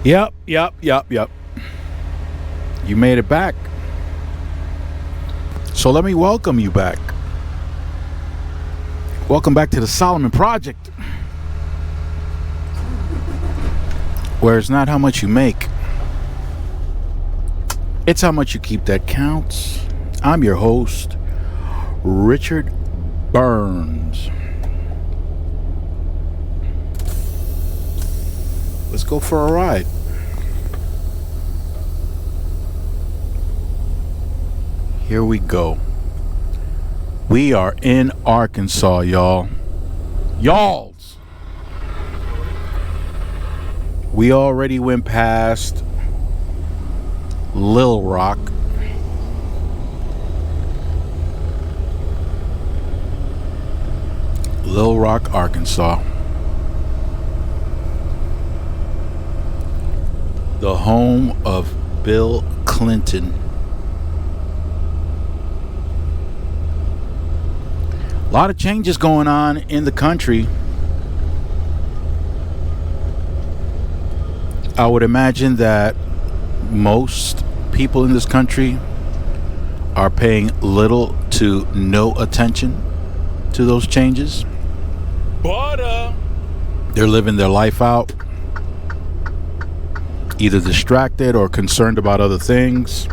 Yep. You made it back. So let me welcome you back. Welcome back to the Solomon Project, where it's not how much you make, it's how much you keep that counts. I'm your host, Richard Burns. Let's go for a ride. Here we go. We are in Arkansas, y'all. Y'alls. We already went past Little Rock. Little Rock, Arkansas. The home of Bill Clinton. A lot of changes going on in the country. I would imagine that most people in this country are paying little to no attention to those changes. But they're living their life out, either distracted or concerned about other things.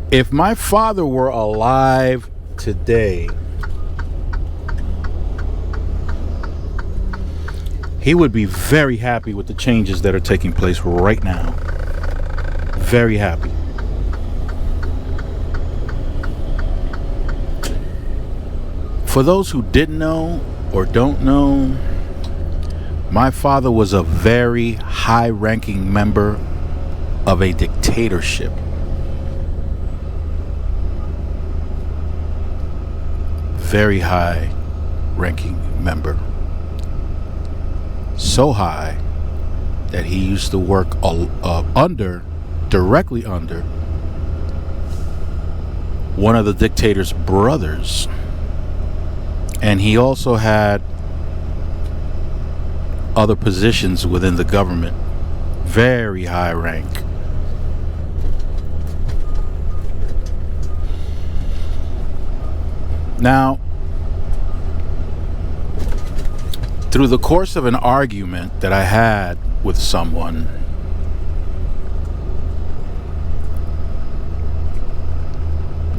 If my father were alive today, he would be very happy with the changes that are taking place right now. Very happy. For those who didn't know or don't know, my father was a very high-ranking member of a dictatorship. Very high-ranking member. So high that he used to work directly under one of the dictator's brothers. And he also had other positions within the government. Very high rank. Now, through the course of an argument that I had with someone,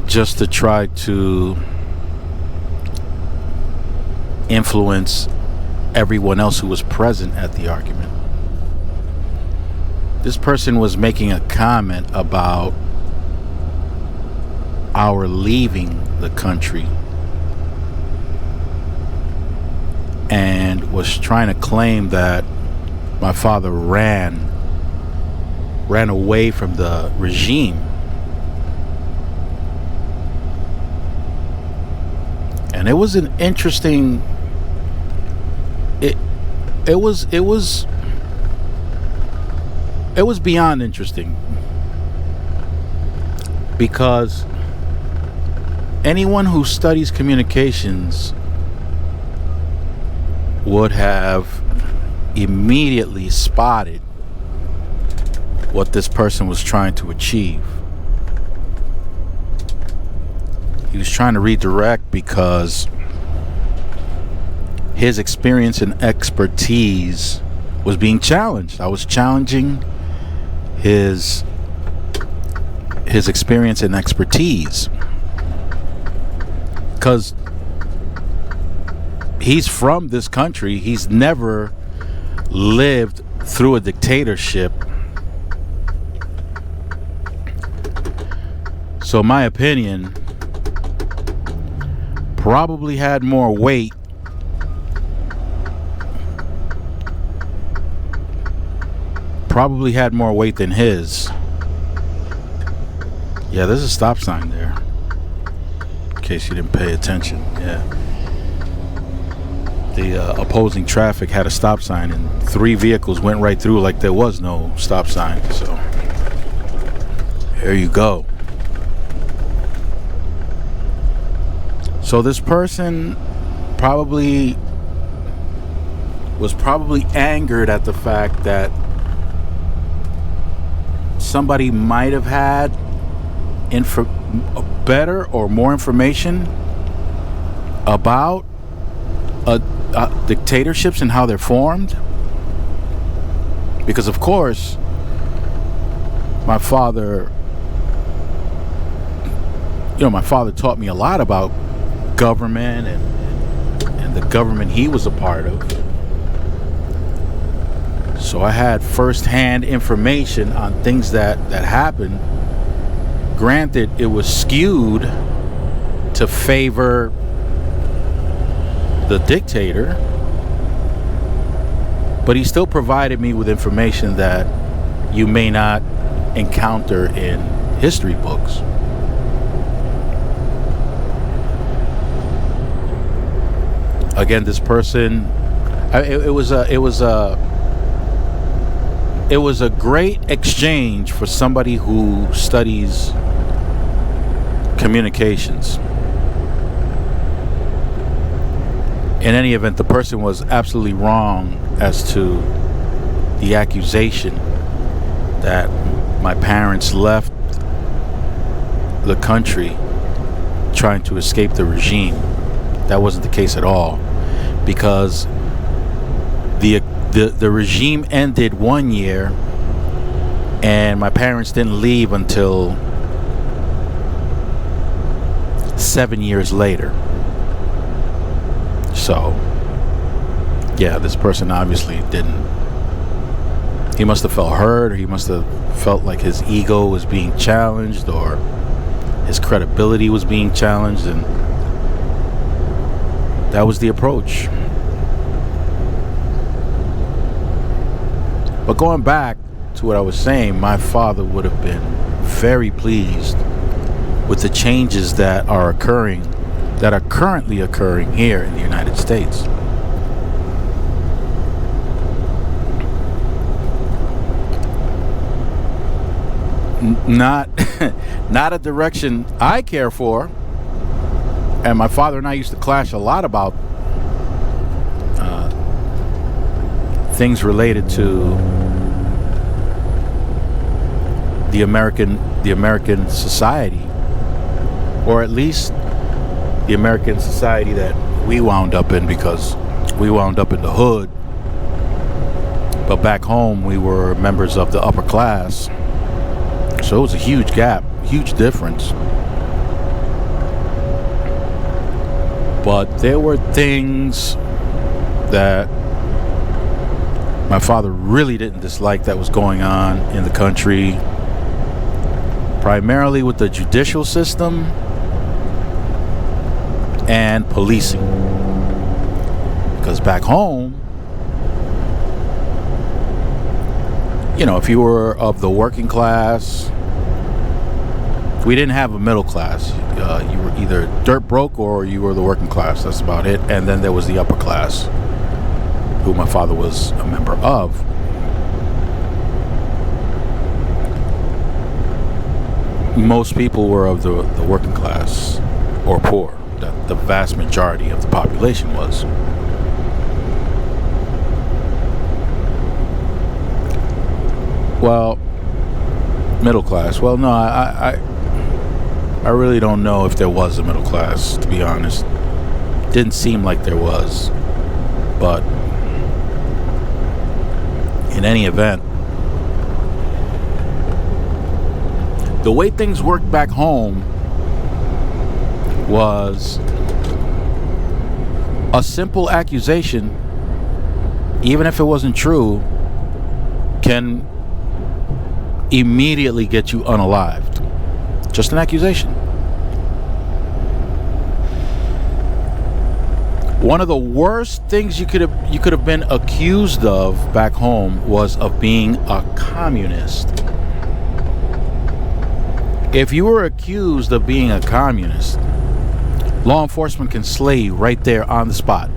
just to try to influence everyone else who was present at the argument, this person was making a comment about our leaving the country, and was trying to claim that my father ran away from the regime. And it was an interesting it was beyond interesting, because anyone who studies communications would have immediately spotted what this person was trying to achieve. He was trying to redirect because his experience and expertise was being challenged. I was challenging his experience and expertise, because he's from this country. He's never lived through a dictatorship. So my opinion probably had more weight than his. Yeah, there's a stop sign there, in case you didn't pay attention. Yeah. The opposing traffic had a stop sign, and 3 vehicles went right through like there was no stop sign. So here you go. So this person probably angered at the fact that somebody might have had better or more information about dictatorships and how they're formed. Because of course, my father taught me a lot about government and the government he was a part of. So I had first-hand information on things that happened. Granted, it was skewed to favor the dictator, but he still provided me with information that you may not encounter in history books. Again, this person, it was a great exchange for somebody who studies communications. In any event, the person was absolutely wrong as to the accusation that my parents left the country trying to escape the regime. That wasn't the case at all, because the regime ended 1 year and my parents didn't leave until 7 years later. So yeah, this person obviously didn't. He must have felt hurt, or he must have felt like his ego was being challenged, or his credibility was being challenged, and that was the approach. But going back to what I was saying, my father would have been very pleased with the changes that are currently occurring here in the United States. Not a direction I care for, and my father and I used to clash a lot about things related to the American society, or at least the American society that we wound up in, because we wound up in the hood, but back home we were members of the upper class. So it was a huge gap, huge difference. But there were things that my father really didn't dislike that was going on in the country, primarily with the judicial system and policing. Because back home, you know, if you were of the working class, we didn't have a middle class. You were either dirt broke or you were the working class. That's about it. And then there was the upper class, who my father was a member of. Most people were of the working class or poor. The vast majority of the population was. Well, middle class. Well, no, I really don't know if there was a middle class, to be honest. Didn't seem like there was. But in any event, the way things worked back home was a simple accusation, even if it wasn't true, can immediately get you unalived. Just an accusation. One of the worst things you could have been accused of back home was of being a communist. If you were accused of being a communist, law enforcement can slay you right there on the spot.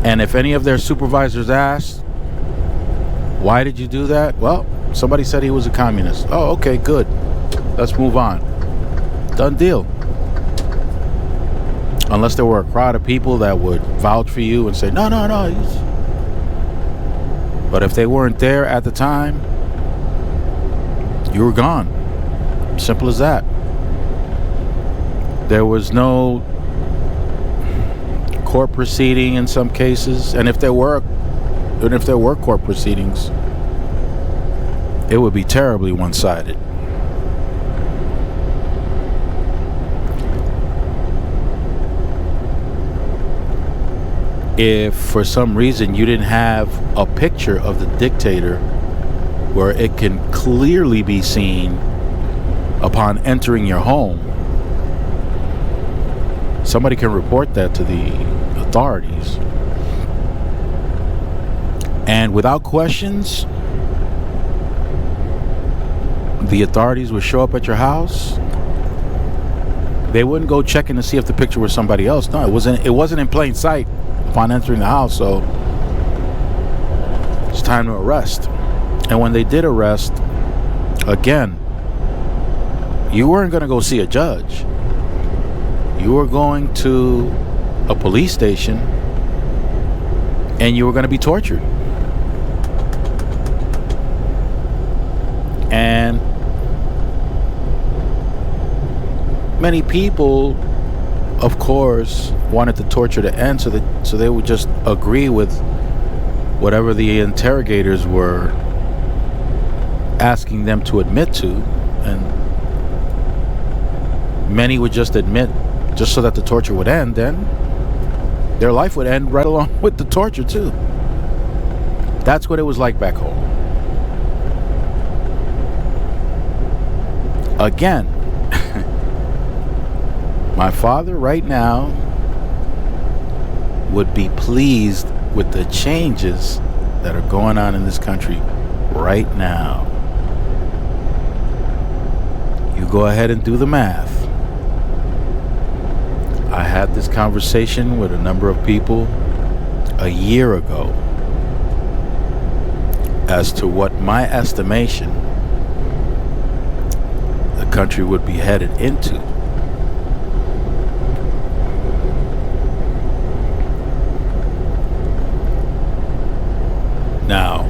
And if any of their supervisors asked, why did you do that? Well, somebody said he was a communist. Oh, okay, good. Let's move on. Done deal. unless there were a crowd of people that would vouch for you and say, no, no, no. But if they weren't there at the time, you were gone. Simple as that. There was no court proceeding in some cases, and if there were court proceedings, it would be terribly one-sided. If for some reason you didn't have a picture of the dictator where it can clearly be seen upon entering your home, somebody can report that to the authorities. And without questions, the authorities would show up at your house. They wouldn't go checking to see if the picture was somebody else. No, it wasn't in plain sight upon entering the house, so it's time to arrest. And when they did arrest, again, you weren't going to go see a judge. You were going to a police station and you were going to be tortured. And many people, of course, wanted the torture to end, so they would just agree with whatever the interrogators were asking them to admit to, and many would just admit just so that the torture would end. Then their life would end right along with the torture too. That's what it was like back home. Again, my father right now would be pleased with the changes that are going on in this country right now. You go ahead and do the math. I had this conversation with a number of people a year ago as to what my estimation the country would be headed into. Now,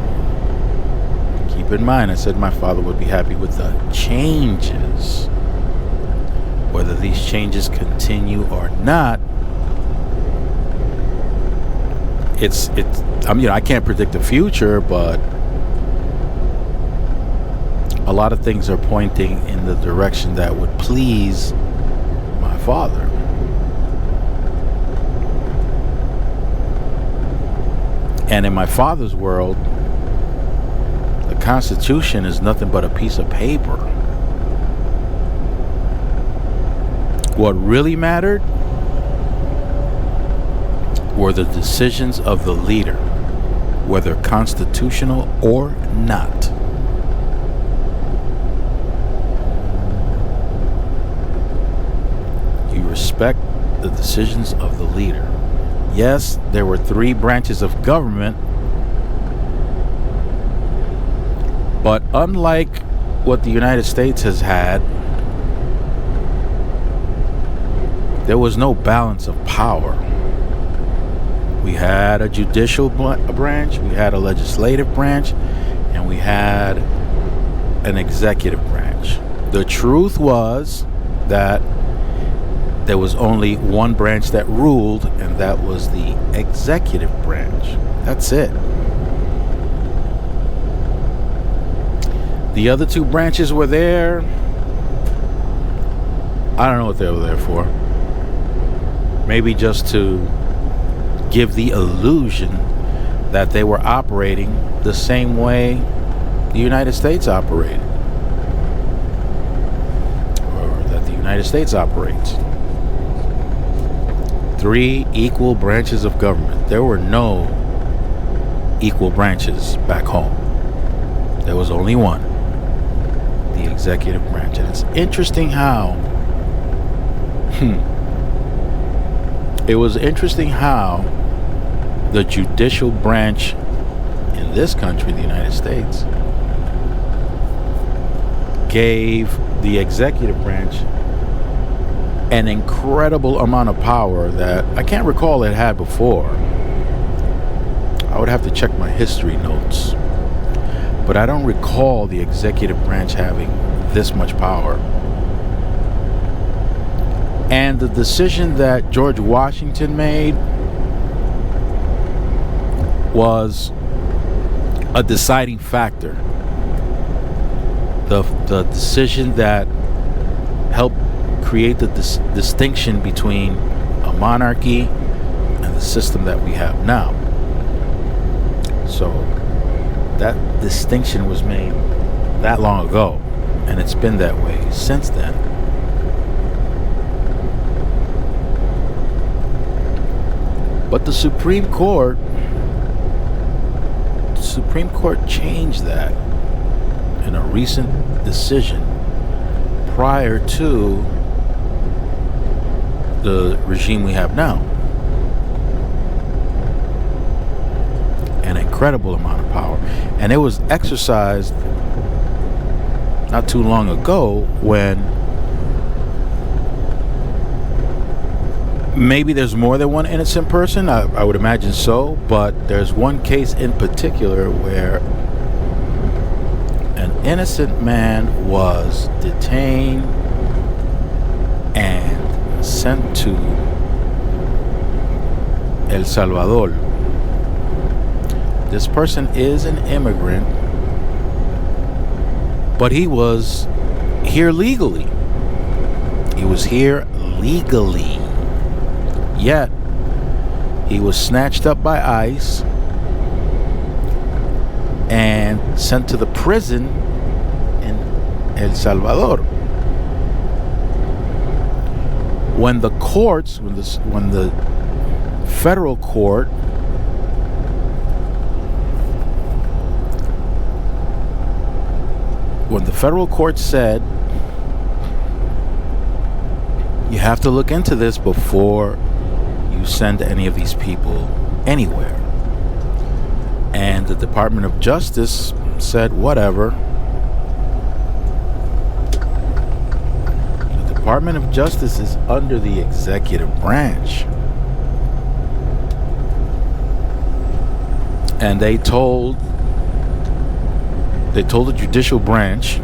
keep in mind, I said my father would be happy with the changes. Whether these changes continue or not, I can't predict the future, but a lot of things are pointing in the direction that would please my father. And in my father's world, the Constitution is nothing but a piece of paper. What really mattered were the decisions of the leader, whether constitutional or not. You respect the decisions of the leader. Yes, there were 3 branches of government, but unlike what the United States has had, there was no balance of power. We had a judicial branch, we had a legislative branch, and we had an executive branch. The truth was that there was only one branch that ruled, and that was the executive branch. That's it. The other 2 branches were there. I don't know what they were there for. Maybe just to give the illusion that they were operating the same way the United States operated, or that the United States operates. 3 equal branches of government. There were no equal branches back home. There was only one, the executive branch. And it's interesting how it was interesting how the judicial branch in this country, the United States, gave the executive branch an incredible amount of power that I can't recall it had before. I would have to check my history notes, but I don't recall the executive branch having this much power. And the decision that George Washington made was a deciding factor. The decision that helped create the distinction between a monarchy and the system that we have now. So that distinction was made that long ago, and it's been that way since then. But the Supreme Court changed that in a recent decision prior to the regime we have now. An incredible amount of power. And it was exercised not too long ago when maybe there's more than one innocent person. I would imagine so. But there's one case in particular where an innocent man was detained and sent to El Salvador. This person is an immigrant, but he was here legally. He was here legally. Yet, he was snatched up by ICE and sent to the prison in El Salvador. When the courts, when the federal court said, you have to look into this before you send any of these people anywhere. And the Department of Justice said, whatever. The Department of Justice is under the executive branch. And they told the judicial branch,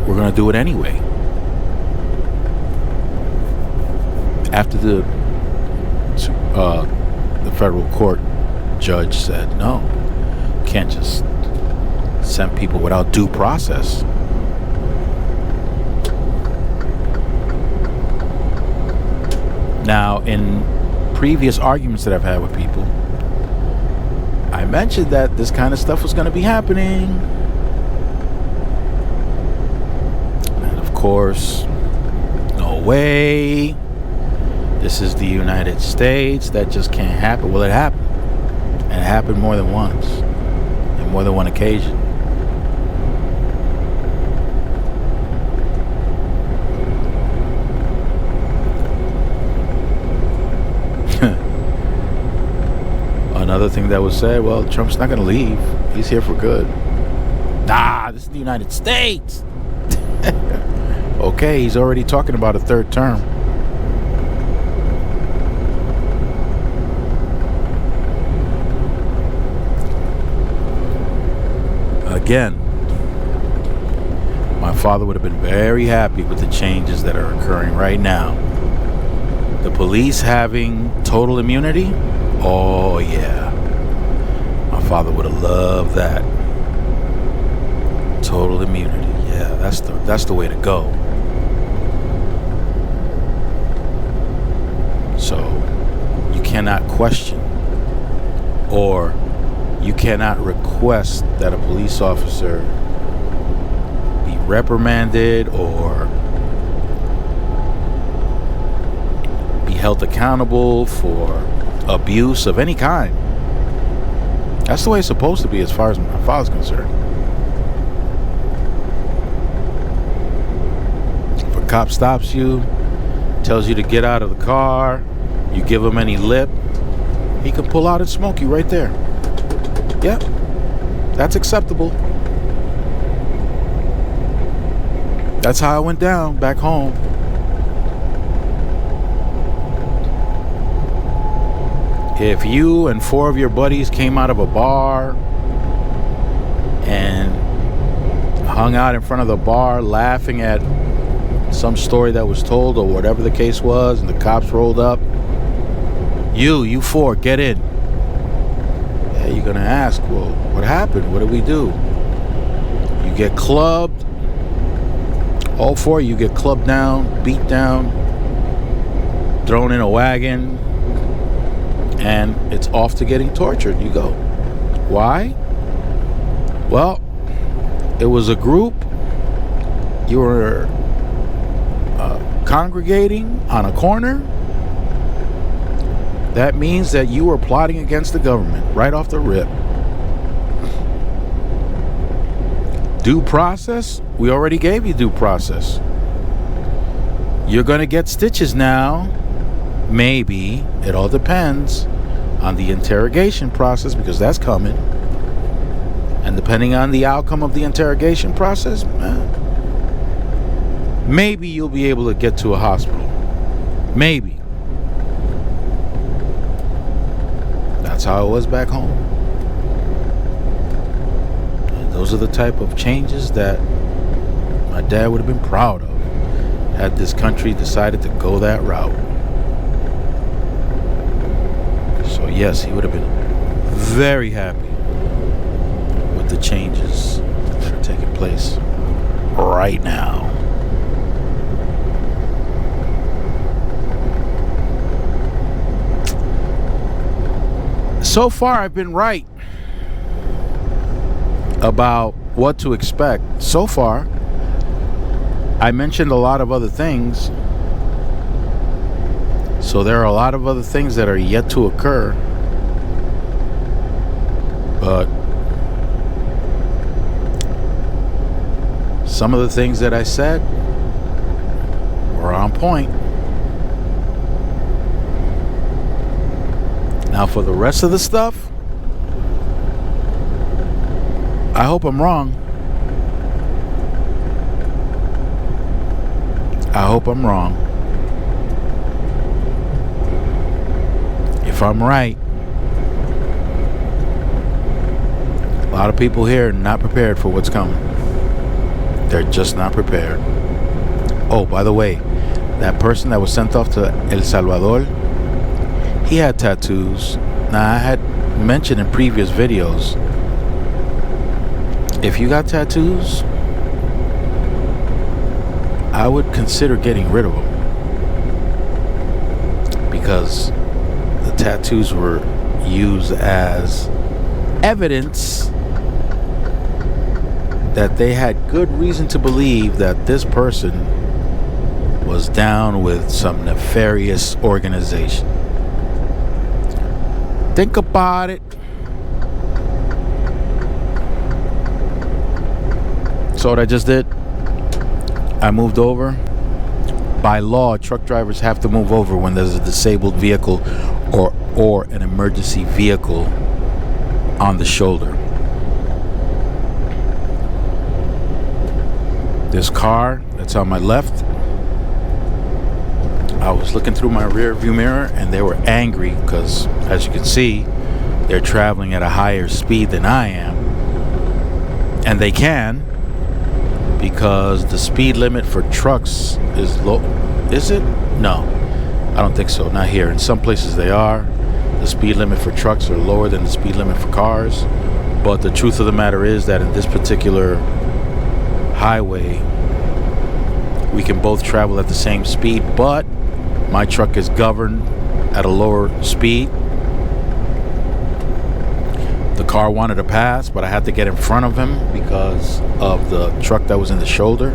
we're going to do it anyway. After the federal court judge said, no, can't just send people without due process. Now, in previous arguments that I've had with people, I mentioned that this kind of stuff was going to be happening. And of course, no way. This is the United States. That just can't happen. Well, it happened. And it happened more than once. On more than one occasion. Another thing that was said, well, Trump's not going to leave. He's here for good. Nah, this is the United States. Okay, he's already talking about a third term. Again, my father would have been very happy with the changes that are occurring right now. The police having total immunity? Oh, yeah. My father would have loved that. Total immunity. Yeah, that's the way to go. So, you cannot question or you cannot request that a police officer be reprimanded or be held accountable for abuse of any kind. That's the way it's supposed to be as far as my father's concerned. If a cop stops you, tells you to get out of the car, you give him any lip, he can pull out and smoke you right there. Yeah, that's acceptable. That's how it went down back home. If you and 4 of your buddies came out of a bar and hung out in front of the bar laughing at some story that was told or whatever the case was, and the cops rolled up, you 4, get in. Yeah, you're gonna ask, well, what happened? What did we do? You get clubbed. All 4 of you get clubbed down, beat down, thrown in a wagon, and it's off to getting tortured. You go. Why? Well, it was a group. You were congregating on a corner. That means that you were plotting against the government right off the rip. Due process? We already gave you due process. You're going to get stitches now. Maybe. It all depends on the interrogation process, because that's coming. And depending on the outcome of the interrogation process, maybe you'll be able to get to a hospital. Maybe. That's how it was back home. And those are the type of changes that my dad would have been proud of had this country decided to go that route. So yes, he would have been very happy with the changes that are taking place right now. So far, I've been right about what to expect. So far, I mentioned a lot of other things. So there are a lot of other things that are yet to occur. But some of the things that I said were on point. Now for the rest of the stuff, I hope I'm wrong. I hope I'm wrong. If I'm right, a lot of people here are not prepared for what's coming. They're just not prepared. Oh, by the way, that person that was sent off to El Salvador, he had tattoos. Now, I had mentioned in previous videos, if you got tattoos, I would consider getting rid of them, because the tattoos were used as evidence that they had good reason to believe that this person was down with some nefarious organization. Think about it. So what I just did, I moved over. By law, truck drivers have to move over when there's a disabled vehicle or an emergency vehicle on the shoulder. This car that's on my left, I was looking through my rear view mirror and they were angry because, as you can see, they're traveling at a higher speed than I am. And they can, because the speed limit for trucks is low. Is it? No, I don't think so. Not here. In some places they are. The speed limit for trucks are lower than the speed limit for cars. But the truth of the matter is that in this particular highway, we can both travel at the same speed, but my truck is governed at a lower speed. The car wanted to pass, but I had to get in front of him because of the truck that was in the shoulder.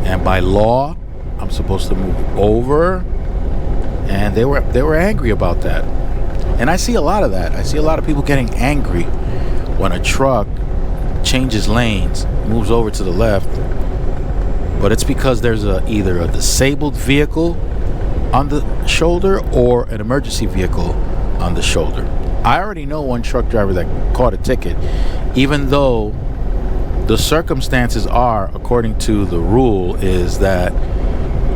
And by law, I'm supposed to move over. And they were angry about that. And I see a lot of that. I see a lot of people getting angry when a truck changes lanes, moves over to the left. But it's because there's either a disabled vehicle on the shoulder or an emergency vehicle on the shoulder. I already know one truck driver that caught a ticket, even though the circumstances are, according to the rule, is that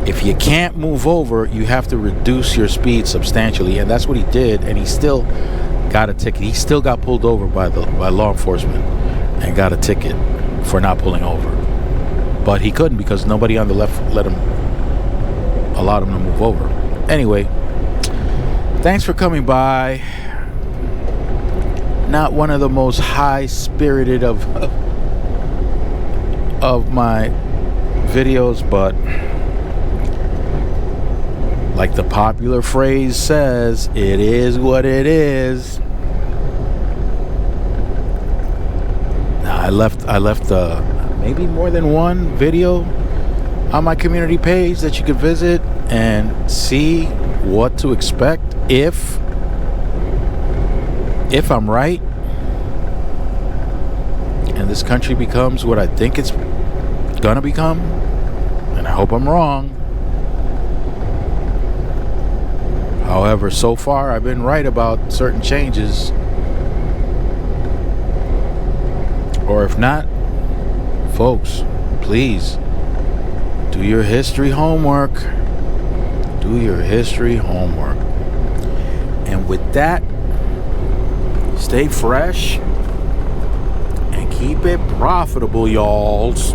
if you can't move over, you have to reduce your speed substantially, and that's what he did, and he still got a ticket. He still got pulled over by law enforcement and got a ticket for not pulling over. But he couldn't because nobody on the left allowed him to move over. Anyway, thanks for coming by. Not one of the most high-spirited of my videos, but like the popular phrase says, it is what it is. I left maybe more than one video on my community page that you could visit and see what to expect if I'm right and this country becomes what I think it's gonna become, and I hope I'm wrong. However, so far I've been right about certain changes. Or if not, folks, please do your history homework. Do your history homework. And with that, stay fresh and keep it profitable, y'alls.